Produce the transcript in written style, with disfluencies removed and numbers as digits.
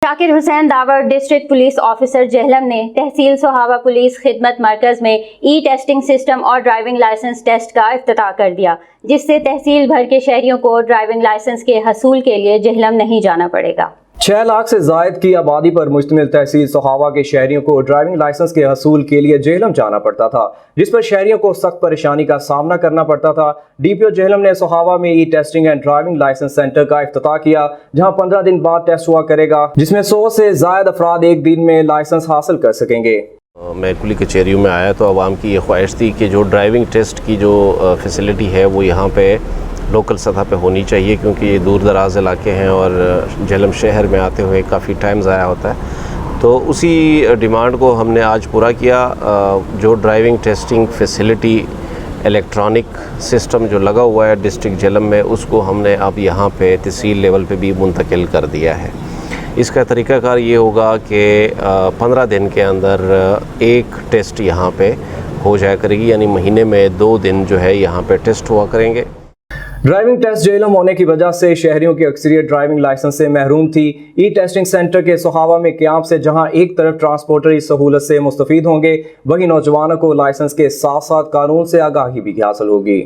شاکر حسین داور district police officer Jhelum نے تحصیل سوہاوا police خدمت مرکز میں ای ٹیسٹنگ سسٹم اور ڈرائیونگ لائسنس ٹیسٹ کا افتتاح کر دیا، جس سے تحصیل بھر کے شہریوں کو ڈرائیونگ لائسنس کے حصول کے لیے جہلم نہیں جانا پڑے گا۔ 6 لاکھ سے زائد کی آبادی پر مشتمل تحصیل سوہاوا کے شہریوں کو ڈرائیونگ لائسنس کے حصول کے لیے جہلم جانا پڑتا تھا، جس پر شہریوں کو سخت پریشانی کا سامنا کرنا پڑتا تھا۔ ڈی پی او جہلم نے سوہاوا میں E testing and driving licence centre کا افتتاح کیا، جہاں 15 دن بعد ٹیسٹ ہوا کرے گا، جس میں 100 سے زائد افراد ایک دن میں لائسنس حاصل کر سکیں گے۔ میں کلی کچہریوں میں آیا تو عوام کی یہ خواہش تھی کہ جو ڈرائیونگ ٹیسٹ کی جو فیسلٹی ہے وہ یہاں پہ لوکل سطح پہ ہونی چاہیے، کیونکہ یہ دور دراز علاقے ہیں اور جہلم شہر میں آتے ہوئے کافی ٹائم ضائع ہوتا ہے۔ تو اسی ڈیمانڈ کو ہم نے آج پورا کیا۔ جو driving testing facility electronic system جو لگا ہوا ہے ڈسٹرکٹ جہلم میں، اس کو ہم نے اب یہاں پہ تحصیل لیول پہ بھی منتقل کر دیا ہے۔ اس کا طریقہ کار یہ ہوگا کہ 15 دن کے اندر ایک ٹیسٹ یہاں پہ ہو جایا کرے گی، یعنی مہینے میں 2 دن جو ہے یہاں پہ ٹیسٹ ہوا کریں گے۔ ڈرائیونگ ٹیسٹ جہلم ہونے کی وجہ سے شہریوں کی اکثریت ڈرائیونگ لائسنس سے محروم تھی۔ ای ٹیسٹنگ سینٹر کے سوہاوا میں قیام سے جہاں ایک طرف ٹرانسپورٹری سہولت سے مستفید ہوں گے، وہیں نوجوانوں کو لائسنس کے ساتھ ساتھ قانون سے آگاہی بھی حاصل ہوگی۔